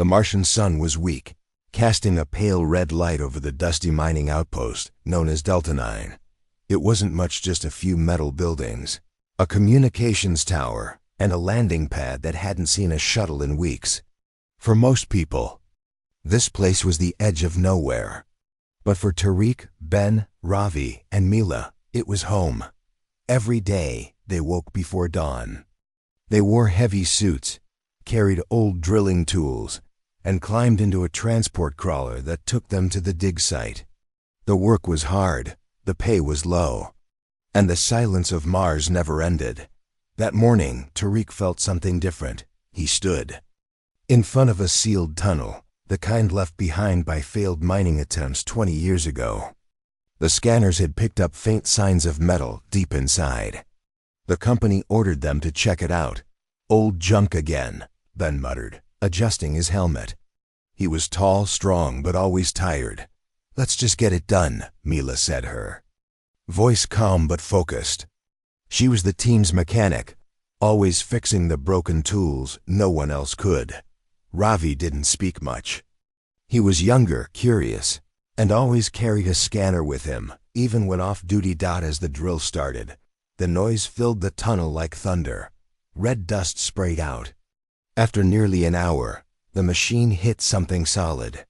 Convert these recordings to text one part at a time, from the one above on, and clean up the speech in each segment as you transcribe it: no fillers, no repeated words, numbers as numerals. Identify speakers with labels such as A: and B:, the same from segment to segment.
A: The Martian sun was weak, casting a pale red light over the dusty mining outpost known as Delta 9. It wasn't much, just a few metal buildings, a communications tower, and a landing pad that hadn't seen a shuttle in weeks. For most people, this place was the edge of nowhere. But for Tariq, Ben, Ravi, and Mila, it was home. Every day, they woke before dawn. They wore heavy suits, carried old drilling tools, and climbed into a transport crawler that took them to the dig site. The work was hard, the pay was low, and the silence of Mars never ended. That morning, Tariq felt something different. He stood in front of a sealed tunnel, the kind left behind by failed mining attempts 20 years ago. The scanners had picked up faint signs of metal deep inside. The company ordered them to check it out. "Old junk again," Ben muttered, adjusting his helmet. He was tall, strong, but always tired. "Let's just get it done," Mila said, her voice calm but focused. She was the team's mechanic, always fixing the broken tools no one else could. Ravi didn't speak much. He was younger, curious, and always carried a scanner with him, even when off-duty. As the drill started, the noise filled the tunnel like thunder. Red dust sprayed out. After nearly an hour, the machine hit something solid.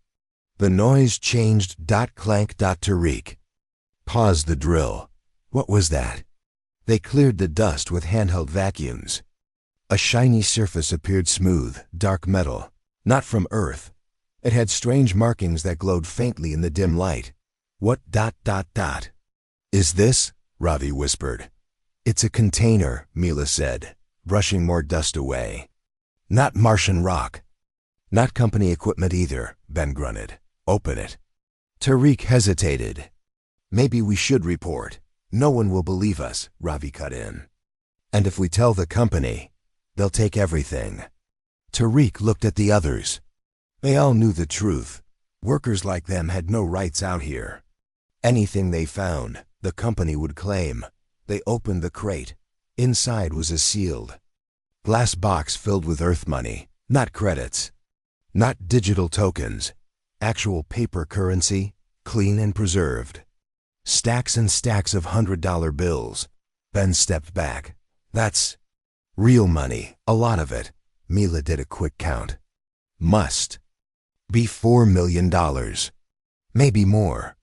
A: The noise changed. Clank. Tariq paused the drill. What was that? They cleared the dust with handheld vacuums. A shiny surface appeared, smooth, dark metal, not from Earth. It had strange markings that glowed faintly in the dim light. "What? Is this?" Ravi whispered. "It's a container," Mila said, brushing more dust away. "Not Martian rock. Not company equipment either," Ben grunted. "Open it." Tariq hesitated. "Maybe we should report. No one will believe us," Ravi cut in. "And if we tell the company, they'll take everything." Tariq looked at the others. They all knew the truth. Workers like them had no rights out here. Anything they found, the company would claim. They opened the crate. Inside was a sealed glass box filled with Earth money, not credits, not digital tokens, actual paper currency, clean and preserved. Stacks and stacks of $100 bills. Ben stepped back. "That's real money, a lot of it." Mila did a quick count. "Must be $4 million. Maybe more."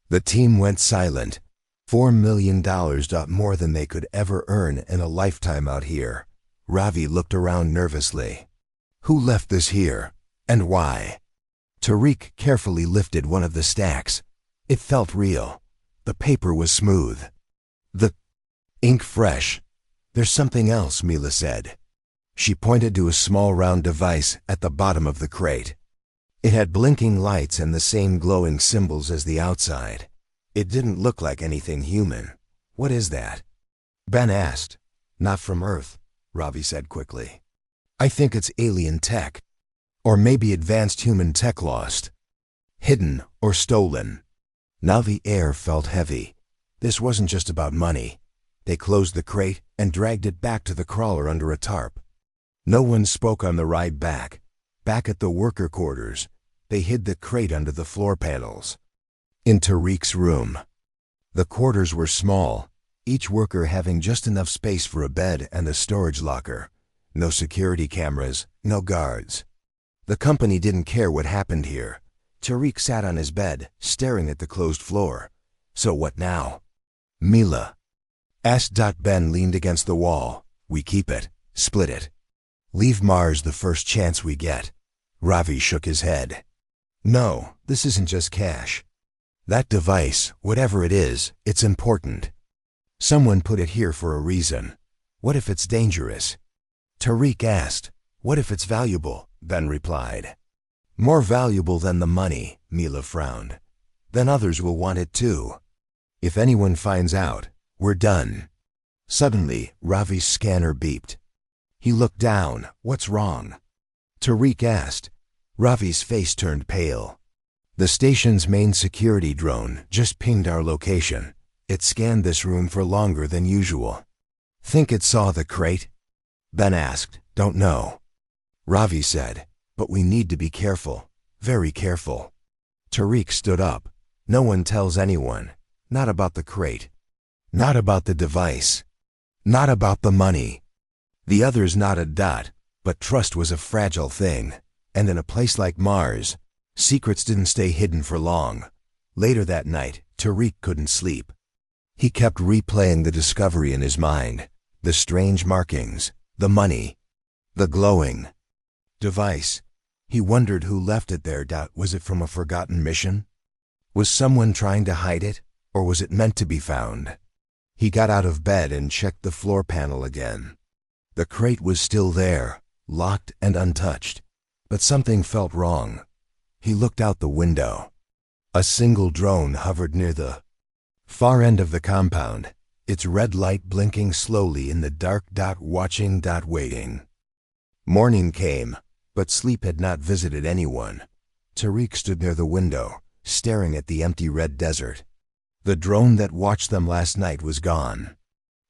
A: The team went silent. $4 million, more than they could ever earn in a lifetime out here. Ravi looked around nervously. "Who left this here? And why?" Tariq carefully lifted one of the stacks. It felt real. The paper was smooth, the ink fresh. "There's something else," Mila said. She pointed to a small round device at the bottom of the crate. It had blinking lights and the same glowing symbols as the outside. It didn't look like anything human. "What is that?" Ben asked. "Not from Earth," Ravi said quickly. "I think it's alien tech. Or maybe advanced human tech lost, hidden, or stolen." Now the air felt heavy. This wasn't just about money. They closed the crate and dragged it back to the crawler under a tarp. No one spoke on the ride back. Back at the worker quarters, they hid the crate under the floor panels. In Tariq's room, the quarters were small, each worker having just enough space for a bed and a storage locker. No security cameras, no guards. The company didn't care what happened here. Tariq sat on his bed, staring at the closed floor. "So what now?" Mila asked. Ben leaned against the wall. "We keep it, split it. Leave Mars the first chance we get." Ravi shook his head. "No, this isn't just cash. That device, whatever it is, it's important. Someone put it here for a reason. What if it's dangerous?" Tariq asked. "What if it's valuable?" Ben replied. "More valuable than the money," Mila frowned. "Then others will want it too. If anyone finds out, we're done." Suddenly, Ravi's scanner beeped. He looked down. "What's wrong?" Tariq asked. Ravi's face turned pale. "The station's main security drone just pinged our location. It scanned this room for longer than usual." "Think it saw the crate?" Ben asked. "Don't know." Ravi said, But we need to be careful, very careful. Tariq stood up. No one tells anyone. Not about the crate. Not about the device. Not about the money. The others nodded. But trust was a fragile thing. And in a place like Mars, secrets didn't stay hidden for long. Later that night, Tariq couldn't sleep. He kept replaying the discovery in his mind. The strange markings, the money, the glowing device. He wondered who left it there. Was it from a forgotten mission? Was someone trying to hide it, or was it meant to be found? He got out of bed and checked the floor panel again. The crate was still there, locked and untouched, but something felt wrong. He looked out the window. A single drone hovered near the far end of the compound, its red light blinking slowly in the dark. Watching. Waiting. Morning came, but sleep had not visited anyone. Tariq stood near the window, staring at the empty red desert. The drone that watched them last night was gone.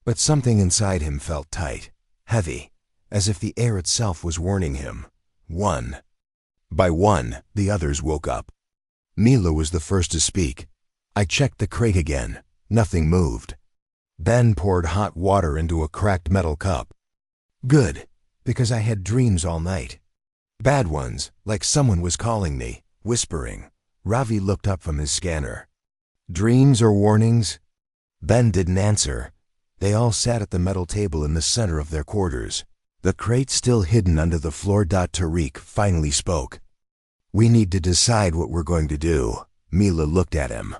A: But something inside him felt tight, heavy, as if the air itself was warning him. One by one, the others woke up. Mila was the first to speak. I checked the crate again. Nothing moved. Ben poured hot water into a cracked metal cup. Good, because I had dreams all night. Bad ones, like someone was calling me, whispering. Ravi looked up from his scanner. Dreams or warnings? Ben didn't answer. They all sat at the metal table in the center of their quarters, the crate still hidden under the floor. Tariq finally spoke. We need to decide what we're going to do. Mila looked at him.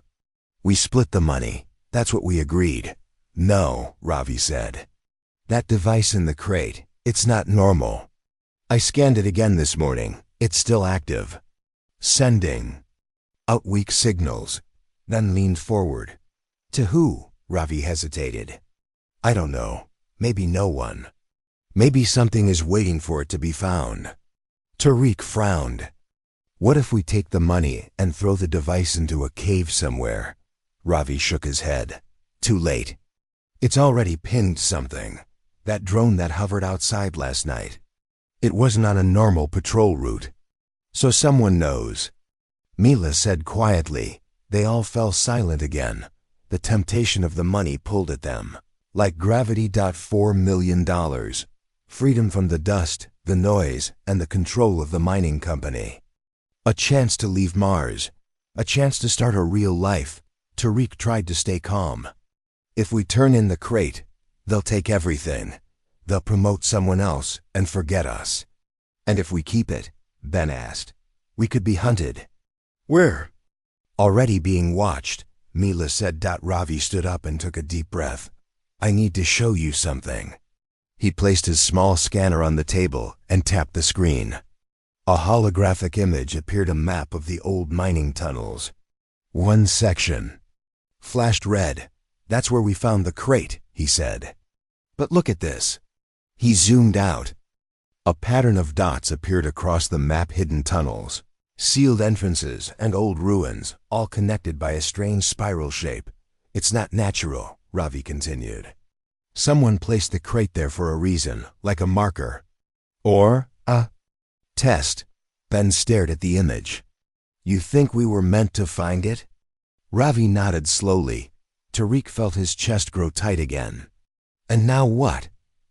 A: We split the money. That's what we agreed. No, Ravi said. That device in the crate, it's not normal. I scanned it again this morning. It's still active. Sending out weak signals. Then leaned forward. To who? Ravi hesitated. I don't know. Maybe no one. Maybe something is waiting for it to be found. Tariq frowned. What if we take the money and throw the device into a cave somewhere? Ravi shook his head. Too late. It's already pinned something. That drone that hovered outside last night. It wasn't on a normal patrol route. So someone knows. Mila said quietly. They all fell silent again. The temptation of the money pulled at them. Like gravity. $4 million. Freedom from the dust, the noise, and the control of the mining company. A chance to leave Mars. A chance to start a real life. Tariq tried to stay calm. If we turn in the crate, they'll take everything. They'll promote someone else and forget us. And if we keep it, Ben asked, we could be hunted. Where? Already being watched, Mila said. Ravi stood up and took a deep breath. I need to show you something. He placed his small scanner on the table and tapped the screen. A holographic image appeared, a map of the old mining tunnels. One section flashed red. That's where we found the crate, he said. But look at this. He zoomed out. A pattern of dots appeared across the map, hidden tunnels, sealed entrances, and old ruins, all connected by a strange spiral shape. It's not natural, Ravi continued. Someone placed the crate there for a reason, like a marker. Or a test. Ben stared at the image. You think we were meant to find it? Ravi nodded slowly. Tariq felt his chest grow tight again. And now what?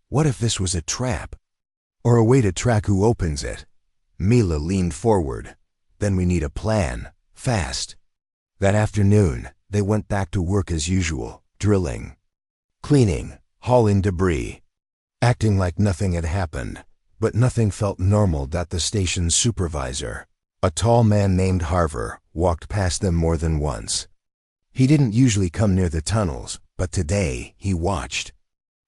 A: What if this was a trap? Or a way to track who opens it? Mila leaned forward. Then we need a plan, fast. That afternoon, they went back to work as usual, drilling, cleaning, hauling debris, acting like nothing had happened. But nothing felt normal. The station's supervisor, a tall man named Harver, walked past them more than once. He didn't usually come near the tunnels, but today he watched.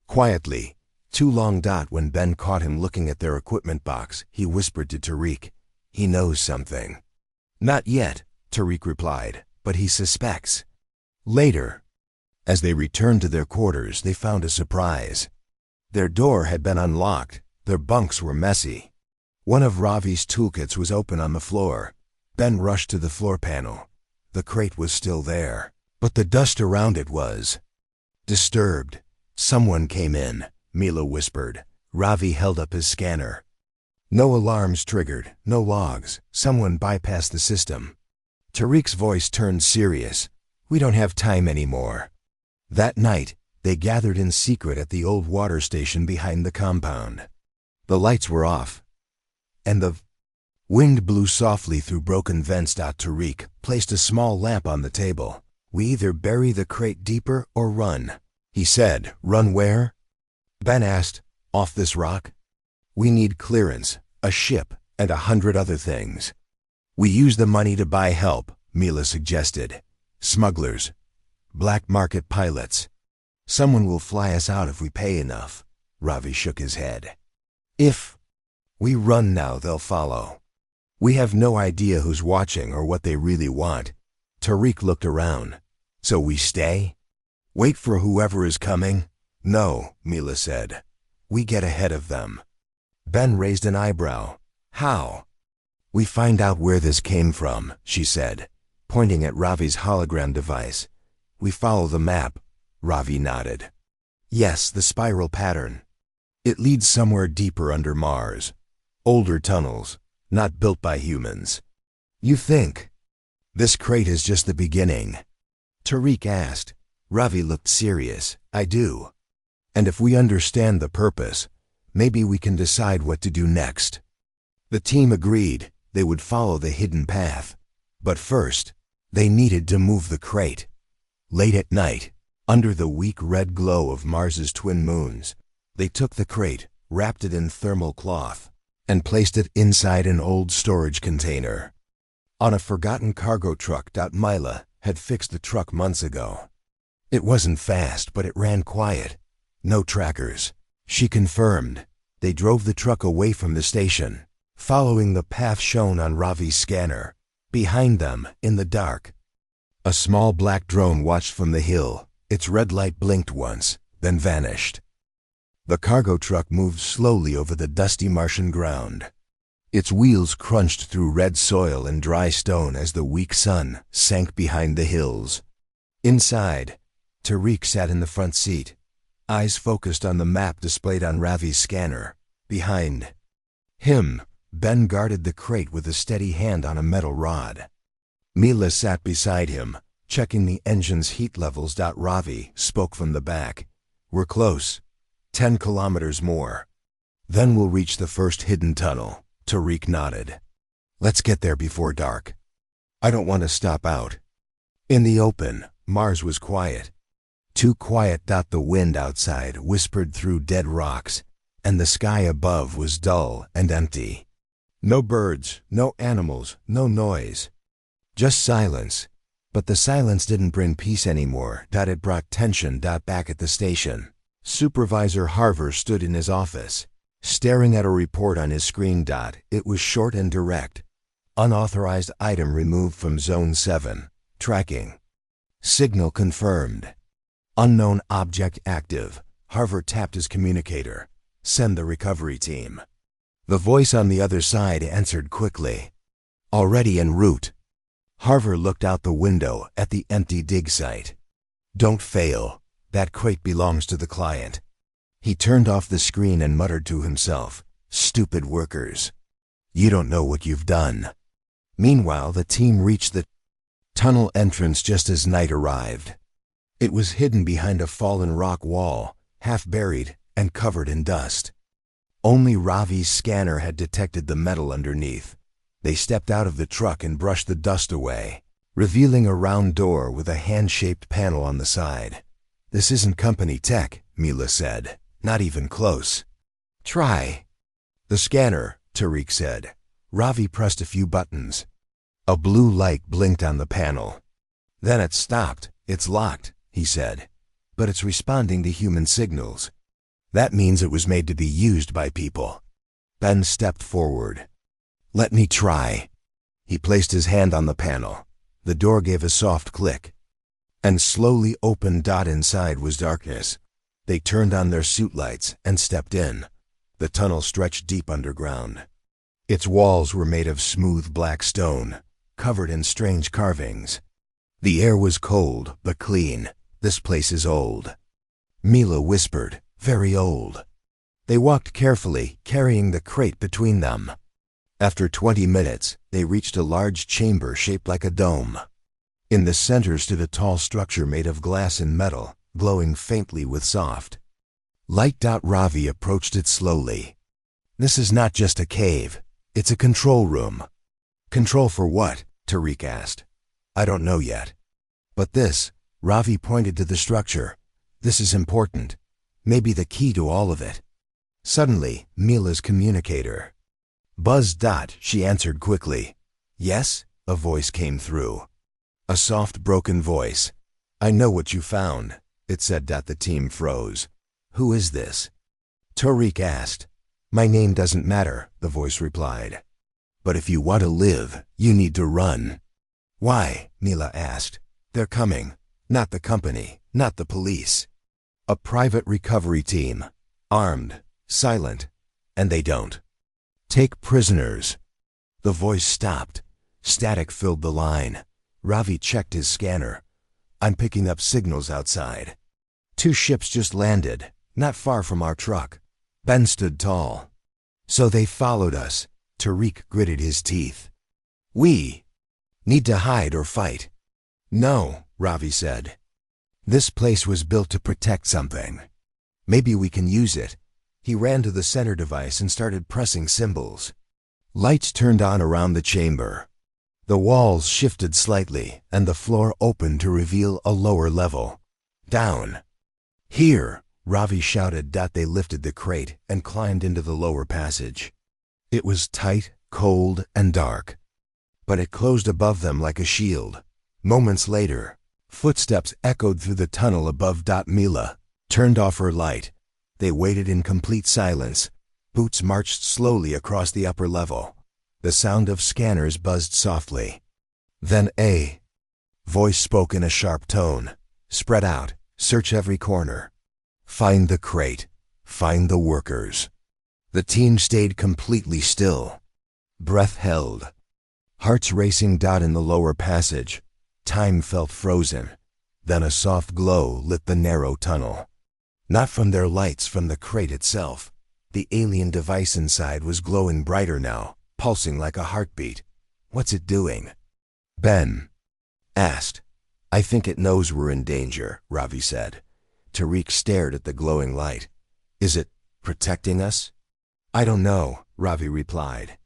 A: Quietly, too long. When Ben caught him looking at their equipment box, he whispered to Tariq, he knows something. Not yet, Tariq replied, but he suspects. Later, as they returned to their quarters, they found a surprise. Their door had been unlocked. Their bunks were messy. One of Ravi's toolkits was open on the floor. Ben rushed to the floor panel. The crate was still there, but the dust around it was disturbed. Someone came in, Mila whispered. Ravi held up his scanner. No alarms triggered, no logs. Someone bypassed the system. Tariq's voice turned serious. We don't have time anymore. That night, they gathered in secret at the old water station behind the compound. The lights were off, and the wind blew softly through broken vents. Tariq placed a small lamp on the table. We either bury the crate deeper or run, he said. Run where? Ben asked. Off this rock? We need clearance, a ship, and 100 other things. We use the money to buy help, Mila suggested. Smugglers, black market pilots. Someone will fly us out if we pay enough. Ravi shook his head. If we run now, they'll follow. We have no idea who's watching or what they really want. Tariq looked around. So we stay? Wait for whoever is coming? No, Mila said. We get ahead of them. Ben raised an eyebrow. How? We find out where this came from, she said, pointing at Ravi's hologram device. We follow the map. Ravi nodded. Yes, the spiral pattern. It leads somewhere deeper under Mars. Older tunnels, not built by humans. You think? This crate is just the beginning. Tariq asked. Ravi looked serious. I do. And if we understand the purpose, maybe we can decide what to do next. The team agreed they would follow the hidden path. But first, they needed to move the crate. Late at night, under the weak red glow of Mars's twin moons, they took the crate, wrapped it in thermal cloth, and placed it inside an old storage container. On a forgotten cargo truck. Mila had fixed the truck months ago. It wasn't fast, but it ran quiet. No trackers. She confirmed. They drove the truck away from the station, following the path shown on Ravi's scanner. Behind them, in the dark, a small black drone watched from the hill. Its red light blinked once, then vanished. The cargo truck moved slowly over the dusty Martian ground. Its wheels crunched through red soil and dry stone as the weak sun sank behind the hills. Inside, Tariq sat in the front seat, eyes focused on the map displayed on Ravi's scanner. Behind him, Ben guarded the crate with a steady hand on a metal rod. Mila sat beside him, checking the engine's heat levels. Ravi spoke from the back. We're close. 10 kilometers more. Then we'll reach the first hidden tunnel. Tariq nodded. Let's get there before dark. I don't want to stop out. In the open, Mars was quiet. Too quiet. The wind outside whispered through dead rocks, and the sky above was dull and empty. No birds, no animals, no noise. Just silence. But the silence didn't bring peace anymore. It brought tension. Back at the station, Supervisor Harver stood in his office, staring at a report on his screen. It was short and direct. Unauthorized item removed from Zone 7. Tracking. Signal confirmed. Unknown object active. Harver tapped his communicator. Send the recovery team. The voice on the other side answered quickly. Already en route. Harver looked out the window at the empty dig site. Don't fail. That crate belongs to the client. He turned off the screen and muttered to himself, stupid workers. You don't know what you've done. Meanwhile, the team reached the tunnel entrance just as night arrived. It was hidden behind a fallen rock wall, half buried and covered in dust. Only Ravi's scanner had detected the metal underneath. They stepped out of the truck and brushed the dust away, revealing a round door with a hand-shaped panel on the side. This isn't company tech, Mila said. Not even close. Try. The scanner, Tariq said. Ravi pressed a few buttons. A blue light blinked on the panel. Then it stopped. It's locked, he said. But it's responding to human signals. That means it was made to be used by people. Ben stepped forward. Let me try. He placed his hand on the panel. The door gave a soft click and slowly opened. Inside was darkness. They turned on their suit lights and stepped in. The tunnel stretched deep underground. Its walls were made of smooth black stone, covered in strange carvings. The air was cold but clean. This place is old. Mila whispered, very old. They walked carefully, carrying the crate between them. After 20 minutes, they reached a large chamber shaped like a dome. In the center stood a tall structure made of glass and metal, glowing faintly with soft light. Ravi approached it slowly. This is not just a cave, it's a control room. Control for what? Tariq asked. I don't know yet. But this, Ravi pointed to the structure. This is important. Maybe the key to all of it. Suddenly, Mila's communicator buzzed. She answered quickly. Yes? A voice came through. A soft, broken voice. I know what you found, it said. The team froze. Who is this? Tariq asked. My name doesn't matter, the voice replied. But if you want to live, you need to run. Why? Mila asked. They're coming. Not the company, not the police. A private recovery team. Armed, silent, and they don't take prisoners. The voice stopped. Static filled the line. Ravi checked his scanner. I'm picking up signals outside. 2 ships just landed, not far from our truck. Ben stood tall. So they followed us. Tariq gritted his teeth. We need to hide or fight. No, Ravi said. This place was built to protect something. Maybe we can use it. He ran to the center device and started pressing symbols. Lights turned on around the chamber. The walls shifted slightly, and the floor opened to reveal a lower level. Down. Here, Ravi shouted. They lifted the crate and climbed into the lower passage. It was tight, cold, and dark. But it closed above them like a shield. Moments later, footsteps echoed through the tunnel above. Mila turned off her light. They waited in complete silence. Boots marched slowly across the upper level. The sound of scanners buzzed softly. Then a voice spoke in a sharp tone. Spread out, search every corner. Find the crate, find the workers. The team stayed completely still. Breath held. Hearts racing. In the lower passage, time felt frozen. Then a soft glow lit the narrow tunnel. Not from their lights, from the crate itself. The alien device inside was glowing brighter now, pulsing like a heartbeat. What's it doing? Ben asked. I think it knows we're in danger, Ravi said. Tariq stared at the glowing light. Is it protecting us? I don't know, Ravi replied.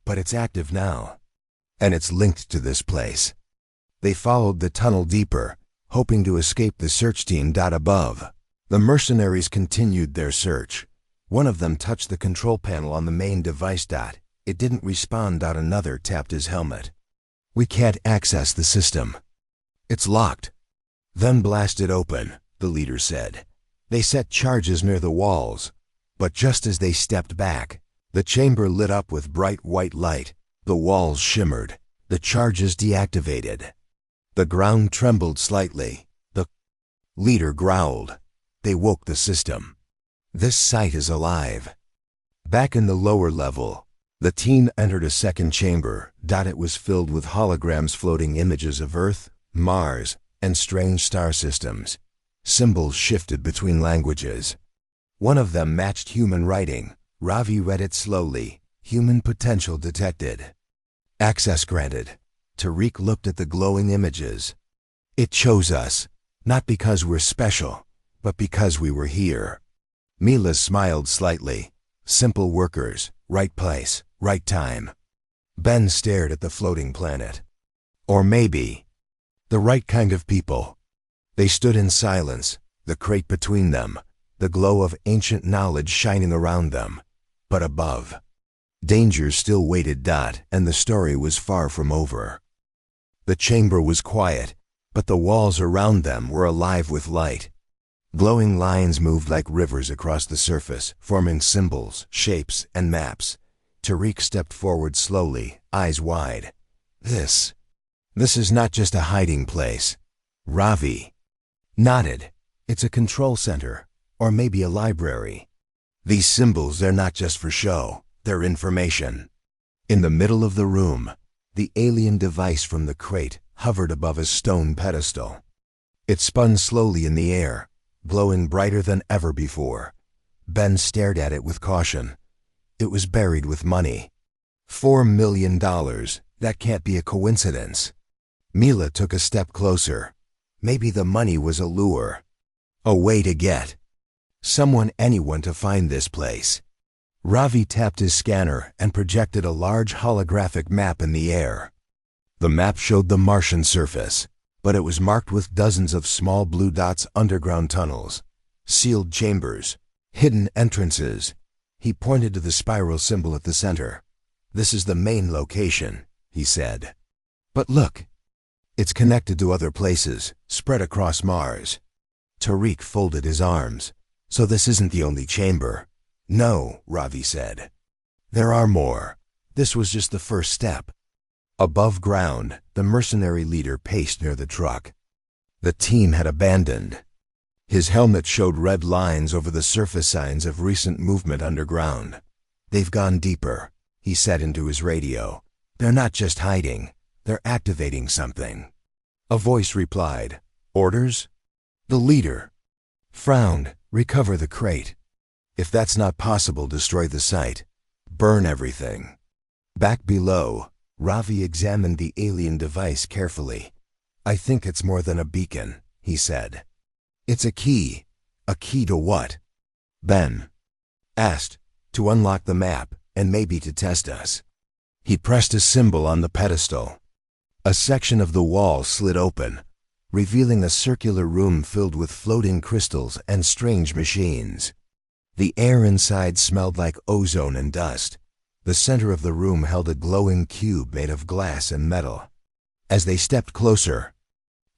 A: But it's active now. And it's linked to this place. They followed the tunnel deeper, hoping to escape the search team. Above, the mercenaries continued their search. One of them touched the control panel on the main device. It didn't respond. Another tapped his helmet. We can't access the system. It's locked. Then blast it open, the leader said. They set charges near the walls. But just as they stepped back, the chamber lit up with bright white light. The walls shimmered. The charges deactivated. The ground trembled slightly. The leader growled. They woke the system. This site is alive. Back in the lower level, the team entered a second chamber. It was filled with holograms floating images of Earth, Mars, and strange star systems. Symbols shifted between languages. One of them matched human writing. Ravi read it slowly. Human potential detected. Access granted. Tariq looked at the glowing images. It chose us, not because we're special, but because we were here. Mila smiled slightly. Simple workers, right place, right time. Ben stared at the floating planet. Or maybe the right kind of people. They stood in silence, the crate between them, the glow of ancient knowledge shining around them. But above, danger still waited. And the story was far from over. The chamber was quiet, but the walls around them were alive with light. Glowing lines moved like rivers across the surface, forming symbols, shapes, and maps. Tariq stepped forward slowly, eyes wide. This is not just a hiding place. Ravi nodded. It's a control center, or maybe a library. These symbols, they're not just for show, they're information. In the middle of the room, the alien device from the crate hovered above a stone pedestal. It spun slowly in the air, glowing brighter than ever before. Ben stared at it with caution. It was buried with money. $4 million. That can't be a coincidence. Mila took a step closer. Maybe the money was a lure. A way to get anyone to find this place. Ravi tapped his scanner and projected a large holographic map in the air. The map showed the Martian surface, but it was marked with dozens of small blue dots, underground tunnels, sealed chambers, hidden entrances. He pointed to the spiral symbol at the center. This is the main location, he said. But look, it's connected to other places, spread across Mars. Tariq folded his arms. So this isn't the only chamber. No, Ravi said. There are more. This was just the first step. Above ground, the mercenary leader paced near the truck. The team had abandoned. His helmet showed red lines over the surface, signs of recent movement underground. They've gone deeper, he said into his radio. They're not just hiding, they're activating something. A voice replied, Orders? The leader frowned. Recover the crate. If that's not possible, destroy the site. Burn everything. Back below, Ravi examined the alien device carefully. I think it's more than a beacon, he said. It's a key. A key to what? Ben asked. To unlock the map, and maybe to test us. He pressed a symbol on the pedestal. A section of the wall slid open, revealing a circular room filled with floating crystals and strange machines. The air inside smelled like ozone and dust. The center of the room held a glowing cube made of glass and metal. As they stepped closer,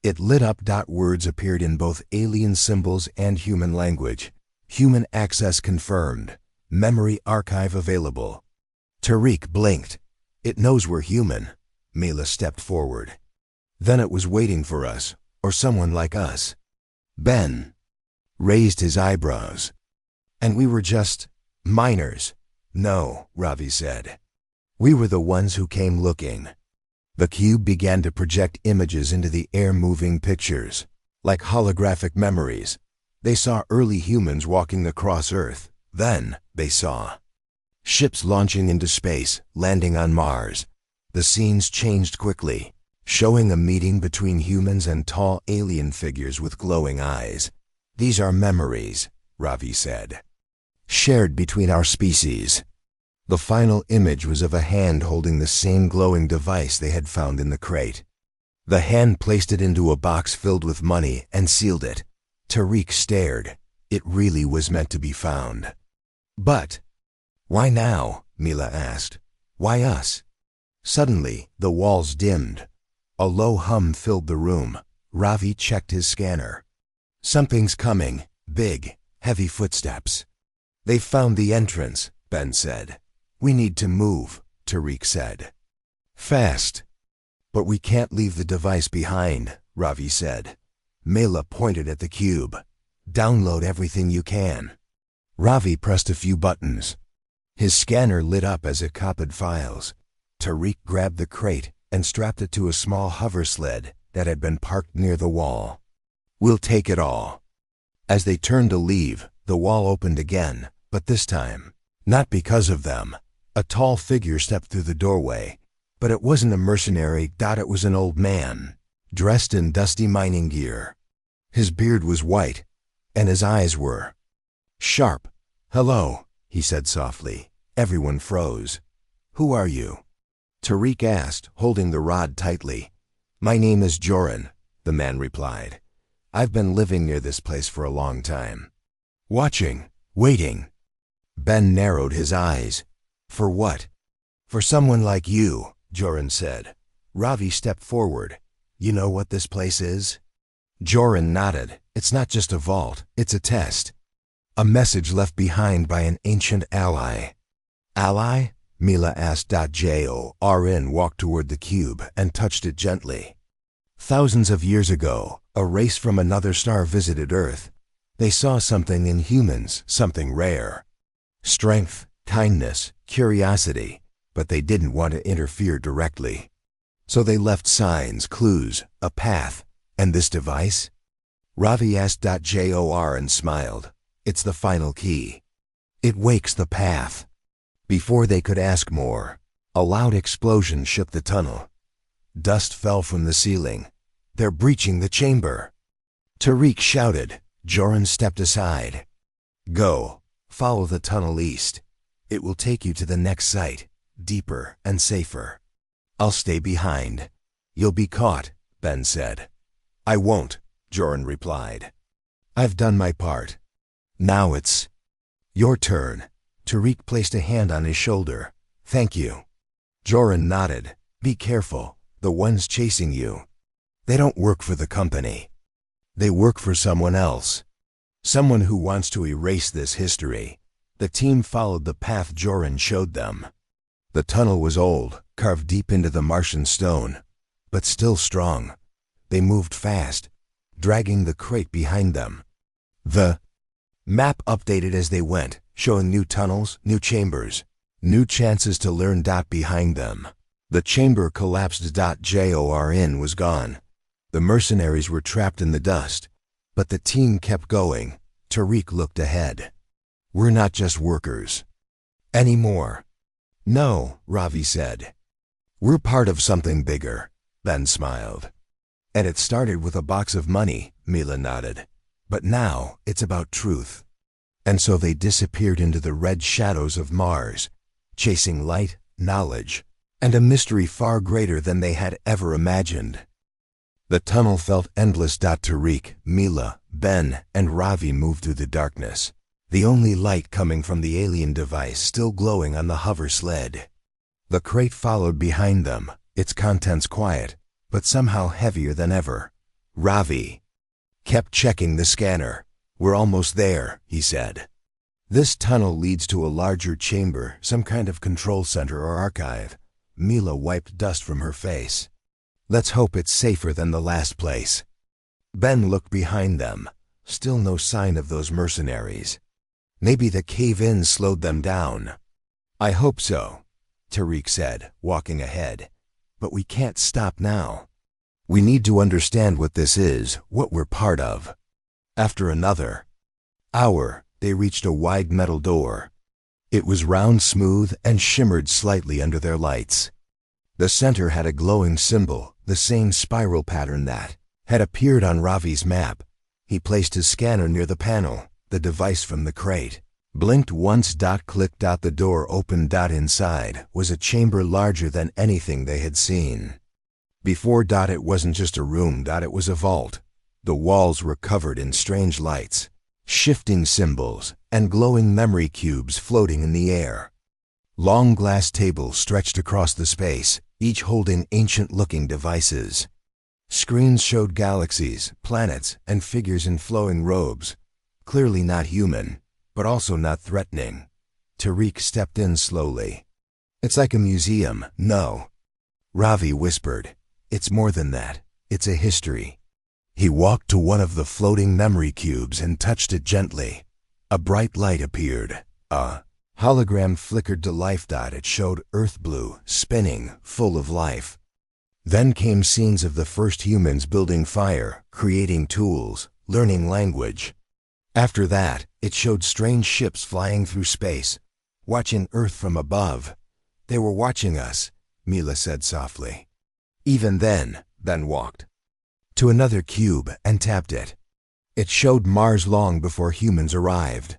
A: it lit up. Words appeared in both alien symbols and human language. Human access confirmed. Memory archive available. Tariq blinked. It knows we're human. Mila stepped forward. Then it was waiting for us. Or someone like us. Ben raised his eyebrows. And we were just minors. No, Ravi said. We were the ones who came looking. The cube began to project images into the air, moving pictures, like holographic memories. They saw early humans walking across Earth. Then they saw ships launching into space, landing on Mars. The scenes changed quickly, showing a meeting between humans and tall alien figures with glowing eyes. These are memories, Ravi said, shared between our species. The final image was of a hand holding the same glowing device they had found in the crate. The hand placed it into a box filled with money and sealed it. Tariq stared. It really was meant to be found. But why now? Mila asked. Why us? Suddenly, the walls dimmed. A low hum filled the room. Ravi checked his scanner. Something's coming. Big, heavy footsteps. They've found the entrance, Ben said. We need to move, Tariq said. Fast. But we can't leave the device behind, Ravi said. Mela pointed at the cube. Download everything you can. Ravi pressed a few buttons. His scanner lit up as it copied files. Tariq grabbed the crate and strapped it to a small hover sled that had been parked near the wall. We'll take it all. As they turned to leave, the wall opened again, but this time, not because of them. A tall figure stepped through the doorway, but it wasn't a mercenary. It was an old man, dressed in dusty mining gear. His beard was white, and his eyes were sharp. Hello, he said softly. Everyone froze. Who are you? Tariq asked, holding the rod tightly. My name is Joran, the man replied. I've been living near this place for a long time. Watching, waiting. Ben narrowed his eyes. For what? For someone like you, Joran said. Ravi stepped forward. You know what this place is? Joran nodded. It's not just a vault, it's a test. A message left behind by an ancient ally. Ally? Mila asked. Joran walked toward the cube and touched it gently. Thousands of years ago, a race from another star visited Earth. They saw something in humans, something rare. Strength, kindness, curiosity, but they didn't want to interfere directly. So they left signs, clues, a path. And this device? Ravi asked. Joran smiled. It's the final key. It wakes the path. Before they could ask more, a loud explosion shook the tunnel. Dust fell from the ceiling. They're breaching the chamber. Tariq shouted. Joran stepped aside. Go. Follow the tunnel east. It will take you to the next site, deeper and safer. I'll stay behind. You'll be caught, Ben said. I won't, Joran replied. I've done my part. Now it's your turn. Tariq placed a hand on his shoulder. Thank you. Joran nodded. Be careful. The ones chasing you. They don't work for the company. They work for someone else. Someone who wants to erase this history. The team followed the path Joran showed them. The tunnel was old, carved deep into the Martian stone, but still strong. They moved fast, dragging the crate behind them. The map updated as they went, showing new tunnels, new chambers, new chances to learn. Behind them. The chamber collapsed. Jorin was gone. The mercenaries were trapped in the dust, but the team kept going. Tariq looked ahead. We're not just workers anymore. No, Ravi said. We're part of something bigger. Ben smiled. And it started with a box of money, Mila nodded. But now it's about truth. And so they disappeared into the red shadows of Mars, chasing light, knowledge, and a mystery far greater than they had ever imagined. The tunnel felt endless. Tariq, Mila, Ben, and Ravi moved through the darkness, the only light coming from the alien device still glowing on the hover sled. The crate followed behind them, its contents quiet, but somehow heavier than ever. Ravi kept checking the scanner. We're almost there, he said. This tunnel leads to a larger chamber, some kind of control center or archive. Mila wiped dust from her face. Let's hope it's safer than the last place. Ben looked behind them. Still no sign of those mercenaries. Maybe the cave-in slowed them down. I hope so, Tariq said, walking ahead. But we can't stop now. We need to understand what this is, what we're part of. After another hour, they reached a wide metal door. It was round, smooth, and shimmered slightly under their lights. The center had a glowing symbol, the same spiral pattern that had appeared on Ravi's map. He placed his scanner near the panel, the device from the crate. Blinked once. Clicked. The door opened. Inside was a chamber larger than anything they had seen before. It wasn't just a room. It was a vault. The walls were covered in strange lights, shifting symbols, and glowing memory cubes floating in the air. Long glass tables stretched across the space, each holding ancient-looking devices. Screens showed galaxies, planets, and figures in flowing robes, clearly not human, but also not threatening. Tariq stepped in slowly. It's like a museum. No. Ravi whispered. It's more than that. It's a history. He walked to one of the floating memory cubes and touched it gently. A bright light appeared. A hologram flickered to life. It showed Earth blue, spinning, full of life. Then came scenes of the first humans building fire, creating tools, learning language. After that, it showed strange ships flying through space, watching Earth from above. They were watching us, Mila said softly. Even then, Ben walked to another cube and tapped it. It showed Mars long before humans arrived.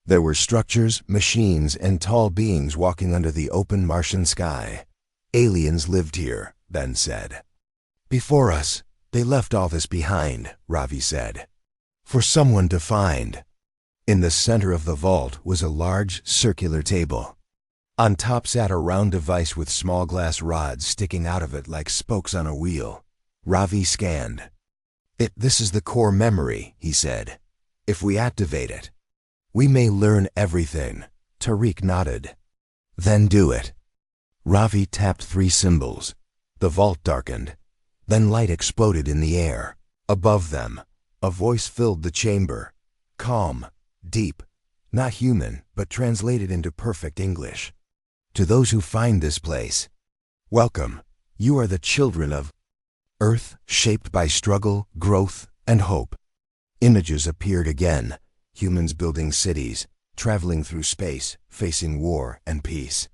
A: There were structures, machines, and tall beings walking under the open Martian sky. Aliens lived here, Ben said. Before us, they left all this behind, Ravi said. For someone to find. In the center of the vault was a large, circular table. On top sat a round device with small glass rods sticking out of it like spokes on a wheel. Ravi scanned. This is the core memory, he said. If we activate it, we may learn everything. Tariq nodded. Then do it. Ravi tapped 3 symbols. The vault darkened. Then light exploded in the air. Above them, a voice filled the chamber. Calm, deep, not human, but translated into perfect English. To those who find this place, welcome. You are the children of Earth, shaped by struggle, growth, and hope. Images appeared again. Humans building cities, traveling through space, facing war and peace.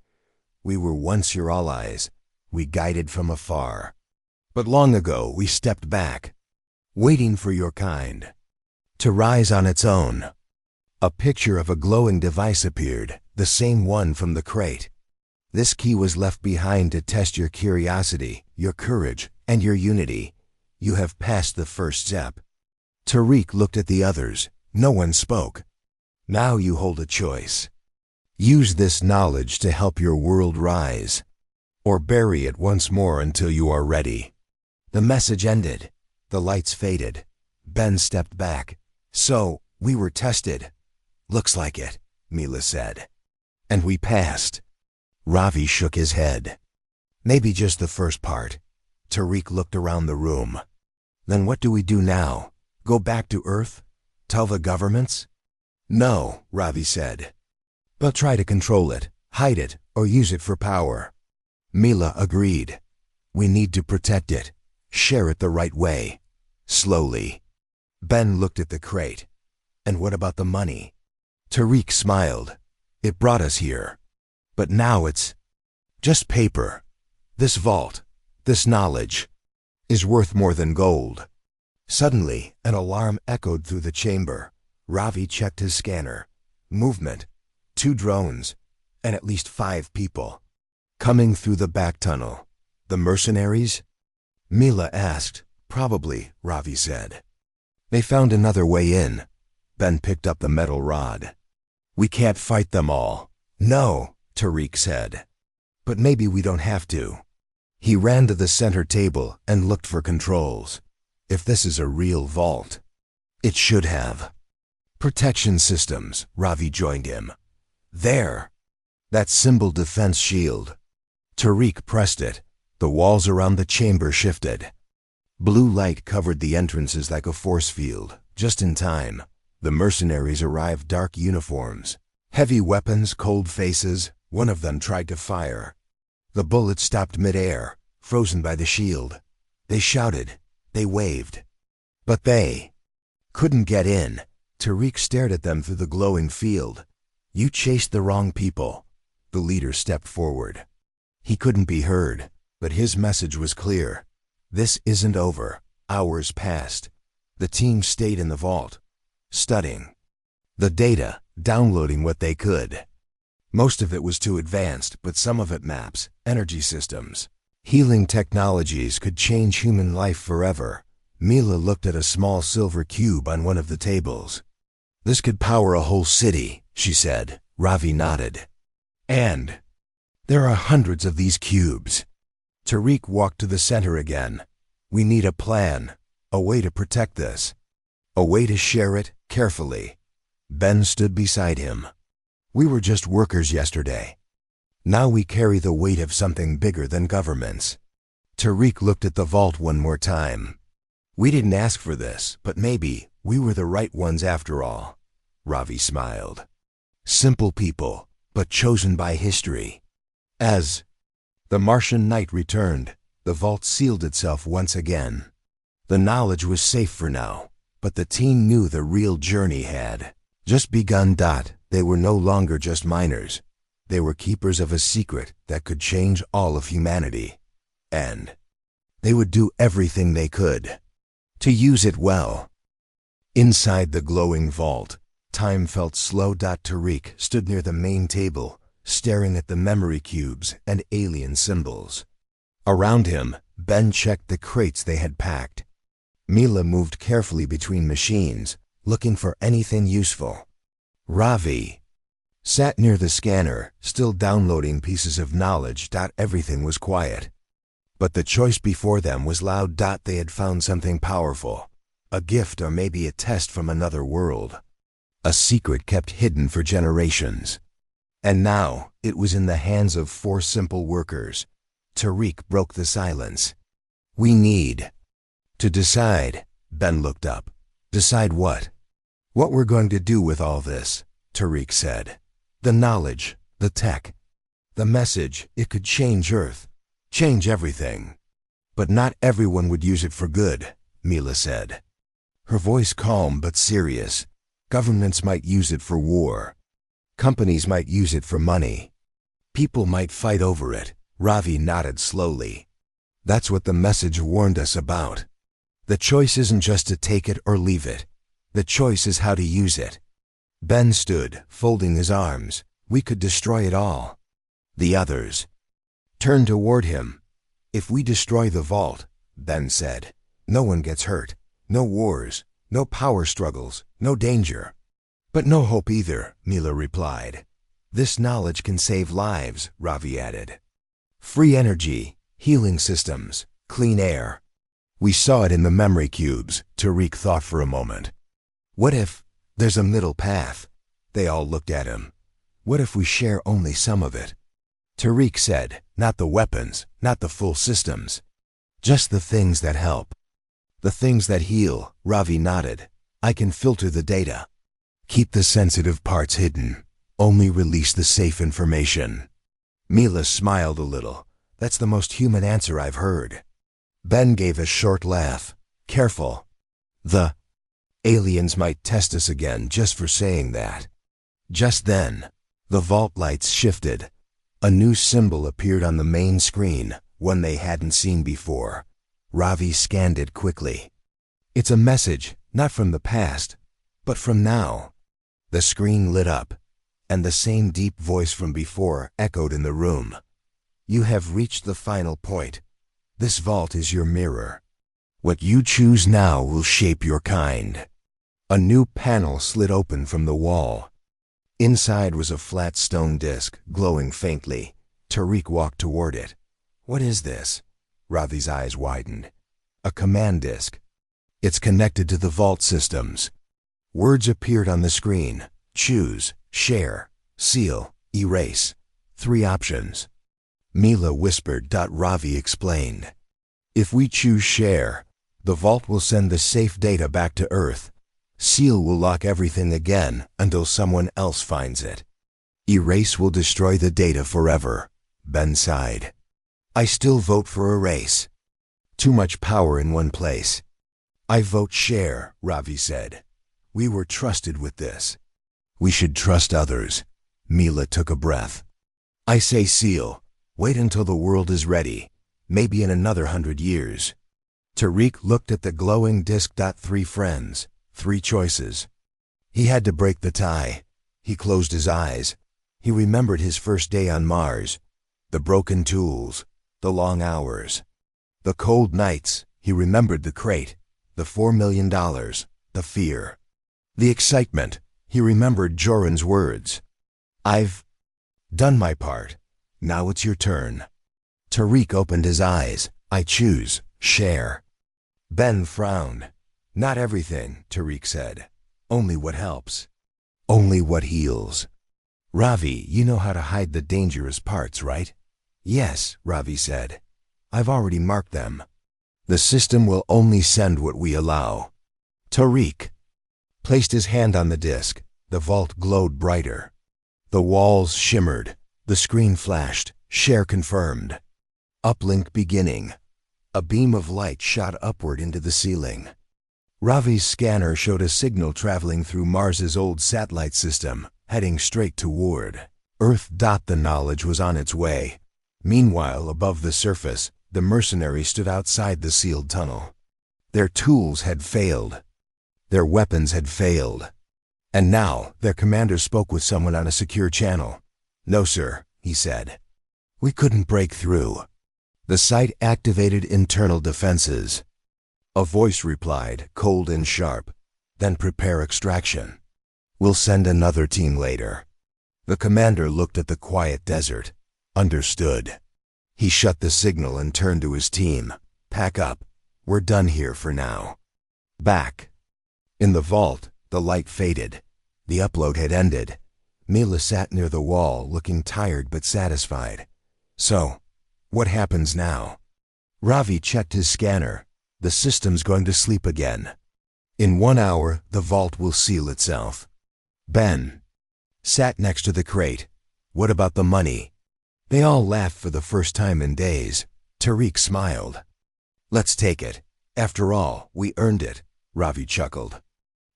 A: We were once your allies. We guided from afar. But long ago we stepped back, waiting for your kind to rise on its own. A picture of a glowing device appeared, the same one from the crate. This key was left behind to test your curiosity, your courage, and your unity. You have passed the first step. Tariq looked at the others. No one spoke. Now you hold a choice. Use this knowledge to help your world rise, or bury it once more until you are ready. The message ended. The lights faded. Ben stepped back. So, we were tested. Looks like it, Mila said. And we passed. Ravi shook his head. Maybe just the first part. Tariq looked around the room. Then what do we do now? Go back to Earth? Tell the governments? No, Ravi said. But try to control it, hide it, or use it for power. Mila agreed. We need to protect it. Share it the right way. Slowly. Ben looked at the crate. And what about the money? Tariq smiled. It brought us here. But now it's just paper. This vault, this knowledge, is worth more than gold. Suddenly, an alarm echoed through the chamber. Ravi checked his scanner. Movement. 2 drones, and at least 5 people. Coming through the back tunnel. The mercenaries? Mila asked. Probably, Ravi said. They found another way in. Ben picked up the metal rod. We can't fight them all. No, Tariq said. But maybe we don't have to. He ran to the center table and looked for controls. If this is a real vault, it should have protection systems. Ravi joined him. There. That symbol defense shield. Tariq pressed it. The walls around the chamber shifted. Blue light covered the entrances like a force field. Just in time, the mercenaries arrived, dark uniforms, heavy weapons, cold faces. One of them tried to fire. The bullet stopped mid-air, frozen by the shield. They shouted. They waved. But they couldn't get in. Tariq stared at them through the glowing field. You chased the wrong people. The leader stepped forward. He couldn't be heard, but his message was clear. This isn't over. Hours passed. The team stayed in the vault, studying the data, downloading what they could. Most of it was too advanced, but some of it maps, energy systems, healing technologies could change human life forever. Mila looked at a small silver cube on one of the tables. This could power a whole city, she said. Ravi nodded. And there are hundreds of these cubes. Tariq walked to the center again. We need a plan, a way to protect this, a way to share it carefully. Ben stood beside him. We were just workers yesterday. Now we carry the weight of something bigger than governments. Tariq looked at the vault one more time. We didn't ask for this, but maybe we were the right ones after all. Ravi smiled. Simple people, but chosen by history. As the Martian night returned, the vault sealed itself once again. The knowledge was safe for now, but the team knew the real journey had just begun. They were no longer just miners. They were keepers of a secret that could change all of humanity. And they would do everything they could to use it well. Inside the glowing vault, time felt slow. Tariq stood near the main table, staring at the memory cubes and alien symbols. Around him, Ben checked the crates they had packed. Mila moved carefully between machines, looking for anything useful. Ravi sat near the scanner, still downloading pieces of knowledge. Everything was quiet. But the choice before them was loud. They had found something powerful, a gift or maybe a test from another world, a secret kept hidden for generations. And now, it was in the hands of 4 simple workers. Tariq broke the silence. We need to decide. Ben looked up. Decide what? What we're going to do with all this, Tariq said. The knowledge, the tech, the message. It could change Earth, change everything. But not everyone would use it for good, Mila said. Her voice calm but serious. Governments might use it for war. Companies might use it for money. People might fight over it. Ravi nodded slowly. That's what the message warned us about. The choice isn't just to take it or leave it. The choice is how to use it. Ben stood, folding his arms. We could destroy it all. The others turned toward him. If we destroy the vault, Ben said, no one gets hurt. No wars, no power struggles, no danger. But no hope either, Mila replied. This knowledge can save lives, Ravi added. Free energy, healing systems, clean air. We saw it in the memory cubes, Tariq thought for a moment. What if there's a middle path? They all looked at him. What if we share only some of it? Tariq said, not the weapons, not the full systems. Just the things that help. The things that heal, Ravi nodded. I can filter the data. Keep the sensitive parts hidden. Only release the safe information. Mila smiled a little. That's the most human answer I've heard. Ben gave a short laugh. Careful. The aliens might test us again just for saying that. Just then, the vault lights shifted. A new symbol appeared on the main screen, one they hadn't seen before. Ravi scanned it quickly. It's a message, not from the past, but from now. The screen lit up, and the same deep voice from before echoed in the room. You have reached the final point. This vault is your mirror. What you choose now will shape your kind. A new panel slid open from the wall. Inside was a flat stone disc, glowing faintly. Tariq walked toward it. What is this? Ravi's eyes widened. A command disc. It's connected to the vault systems. Words appeared on the screen. Choose, share, seal, erase. 3 options. Mila whispered. Ravi explained. If we choose share, the vault will send the safe data back to Earth. Seal will lock everything again until someone else finds it. Erase will destroy the data forever. Ben sighed. I still vote for erase. Too much power in one place. I vote share, Ravi said. We were trusted with this. We should trust others. Mila took a breath. I say seal. Wait until the world is ready. Maybe in another 100 years. Tariq looked at the glowing disc. 3 friends. 3 choices. He had to break the tie. He closed his eyes. He remembered his first day on Mars. The broken tools. The long hours. The cold nights. He remembered the crate. The $4 million. The fear. The excitement. He remembered Joran's words. I've done my part. Now it's your turn. Tariq opened his eyes. I choose share. Ben frowned. Not everything, Tariq said. Only what helps. Only what heals. Ravi, you know how to hide the dangerous parts, right? Yes, Ravi said. I've already marked them. The system will only send what we allow. Tariq placed his hand on the disc. The vault glowed brighter. The walls shimmered. The screen flashed. Share confirmed. Uplink beginning. A beam of light shot upward into the ceiling. Ravi's scanner showed a signal traveling through Mars's old satellite system, heading straight toward Earth. The knowledge was on its way. Meanwhile, above the surface, the mercenaries stood outside the sealed tunnel. Their tools had failed. Their weapons had failed. And now, their commander spoke with someone on a secure channel. No, sir, he said. We couldn't break through. The site activated internal defenses. A voice replied, cold and sharp. Then prepare extraction. We'll send another team later. The commander looked at the quiet desert. Understood. He shut the signal and turned to his team. Pack up. We're done here for now. Back. In the vault, the light faded. The upload had ended. Mila sat near the wall, looking tired but satisfied. So, what happens now? Ravi checked his scanner. The system's going to sleep again. In 1 hour, the vault will seal itself. Ben sat next to the crate. What about the money? They all laughed for the first time in days. Tariq smiled. Let's take it. After all, we earned it, Ravi chuckled.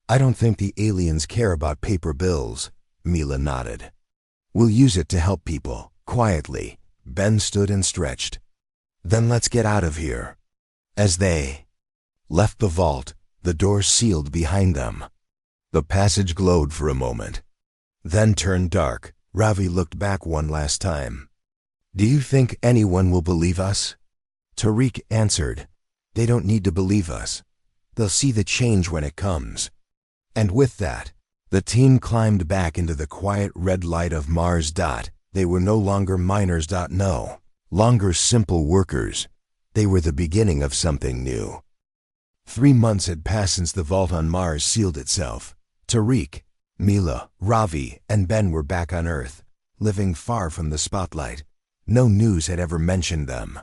A: I don't think the aliens care about paper bills, Mila nodded. We'll use it to help people, quietly. Ben stood and stretched. Then let's get out of here. As they left the vault, the door sealed behind them. The passage glowed for a moment, then turned dark. Ravi looked back one last time. Do you think anyone will believe us? Tariq answered, they don't need to believe us. They'll see the change when it comes. And with that, the team climbed back into the quiet red light of Mars. They were no longer miners. No longer simple workers. They were the beginning of something new. 3 months had passed since the vault on Mars sealed itself. Tariq, Mila, Ravi, and Ben were back on Earth, living far from the spotlight. No news had ever mentioned them.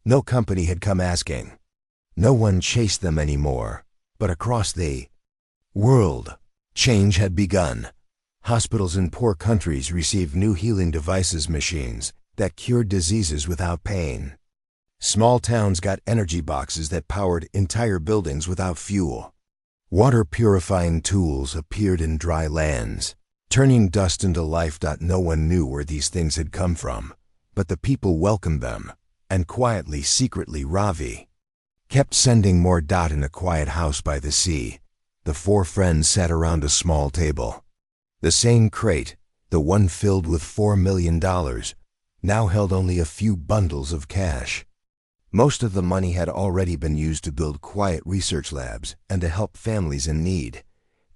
A: No company had come asking. No one chased them anymore. But across the world, change had begun. Hospitals in poor countries received new healing devices, machines that cured diseases without pain. Small towns got energy boxes that powered entire buildings without fuel. Water purifying tools appeared in dry lands, turning dust into life. No one knew where these things had come from, but the people welcomed them, and quietly, secretly, Ravi kept sending more. In a quiet house by the sea, the 4 friends sat around a small table. The same crate, the one filled with $4 million, now held only a few bundles of cash. Most of the money had already been used to build quiet research labs and to help families in need.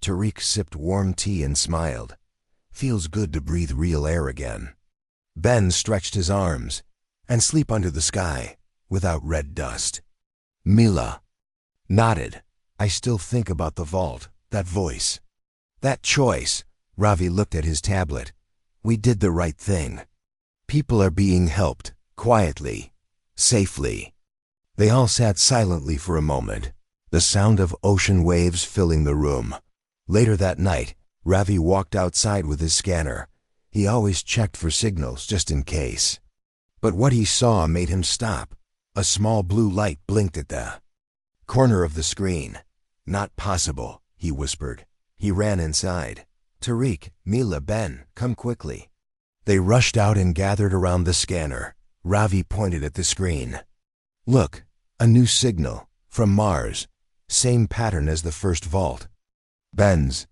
A: Tariq sipped warm tea and smiled. Feels good to breathe real air again. Ben stretched his arms and sleep under the sky without red dust. Mila nodded. I still think about the vault, that voice, that choice. Ravi looked at his tablet. We did the right thing. People are being helped, quietly, safely. They all sat silently for a moment, the sound of ocean waves filling the room. Later that night, Ravi walked outside with his scanner. He always checked for signals just in case. But what he saw made him stop. A small blue light blinked at the corner of the screen. Not possible, he whispered. He ran inside. Tariq, Mila, Ben, come quickly. They rushed out and gathered around the scanner. Ravi pointed at the screen. Look, a new signal, from Mars. Same pattern as the first vault. Ben's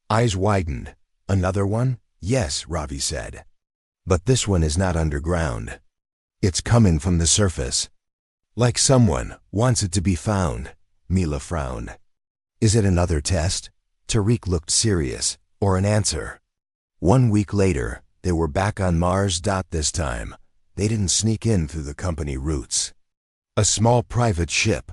A: eyes widened. Another one? Yes, Ravi said. But this one is not underground. It's coming from the surface. Like someone wants it to be found. Mila frowned. Is it another test? Tariq looked serious. Or an answer? 1 week later, they were back on Mars. This time, they didn't sneak in through the company routes. A small private ship,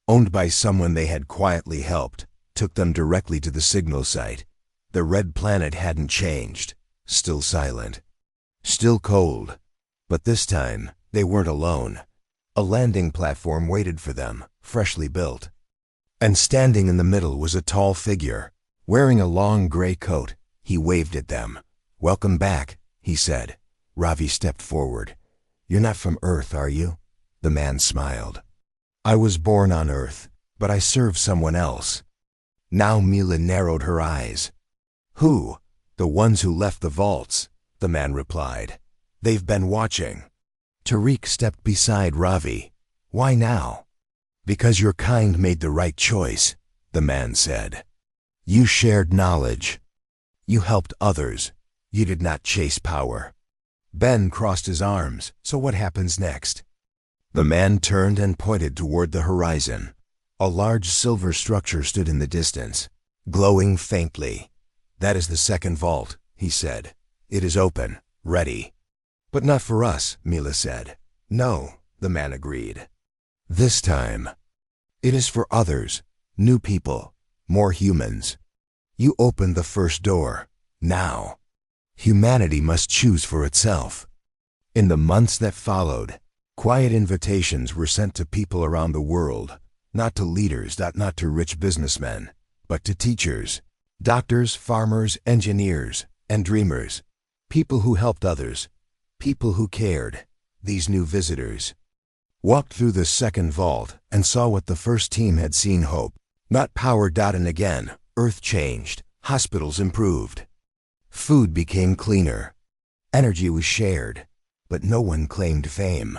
A: owned by someone they had quietly helped, took them directly to the signal site. The red planet hadn't changed. Still silent. Still cold. But this time, they weren't alone. A landing platform waited for them, freshly built. And standing in the middle was a tall figure, wearing a long gray coat. He waved at them. Welcome back, he said. Ravi stepped forward. You're not from Earth, are you? The man smiled. I was born on Earth, but I serve someone else. Now Mila narrowed her eyes. Who? The ones who left the vaults, the man replied. They've been watching. Tariq stepped beside Ravi. Why now? Because your kind made the right choice, the man said. You shared knowledge. You helped others. You did not chase power. Ben crossed his arms. So what happens next? The man turned and pointed toward the horizon. A large silver structure stood in the distance, glowing faintly. That is the second vault, he said. It is open, ready. But not for us, Mila said. No, the man agreed. This time, it is for others, new people, more humans. You opened the first door. Now, humanity must choose for itself. In the months that followed, quiet invitations were sent to people around the world, not to leaders, not to rich businessmen, but to teachers, doctors, farmers, engineers, and dreamers, people who helped others, people who cared. These new visitors walked through the second vault and saw what the first team had seen: hope, not power. And again, Earth changed, hospitals improved. Food became cleaner, Energy was shared, but no one claimed fame.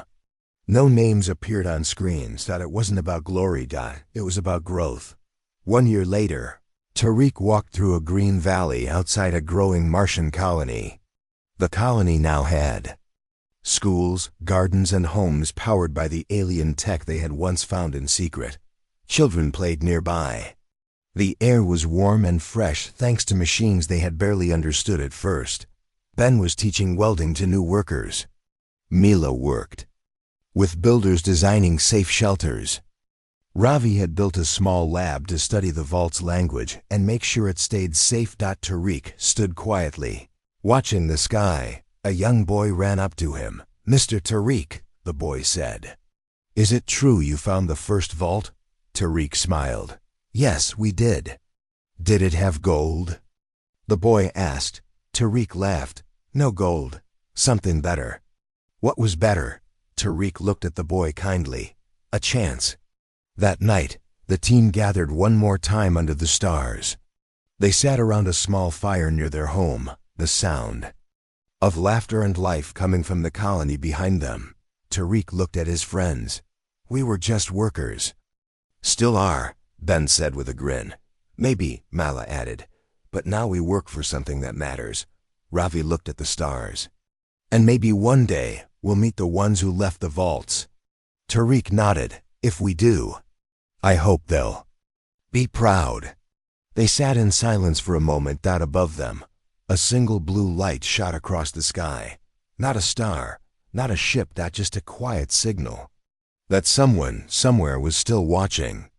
A: No names appeared on screens that it wasn't about glory. It was about growth. 1 year later, Tariq walked through a green valley outside a growing Martian colony. The colony now had schools, gardens, and homes powered by the alien tech they had once found in secret. Children played nearby. The air was warm and fresh thanks to machines they had barely understood at first. Ben was teaching welding to new workers. Mila worked with builders designing safe shelters. Ravi had built a small lab to study the vault's language and make sure it stayed safe. Tariq stood quietly, watching the sky. A young boy ran up to him. "Mr. Tariq," the boy said, "is it true you found the first vault?" Tariq smiled. "Yes, we did." "Did it have gold?" the boy asked. Tariq laughed. "No gold. Something better." "What was better?" Tariq looked at the boy kindly. "A chance." That night, the team gathered one more time under the stars. They sat around a small fire near their home, the sound of laughter and life coming from the colony behind them. Tariq looked at his friends. "We were just workers." "Still are," Ben said with a grin. "Maybe," Mala added, "but now we work for something that matters." Ravi looked at the stars. "And maybe one day we'll meet the ones who left the vaults." Tariq nodded. "If we do, I hope they'll be proud." They sat in silence for a moment. Above them, a single blue light shot across the sky. Not a star, not a ship. Just a quiet signal that someone, somewhere was still watching.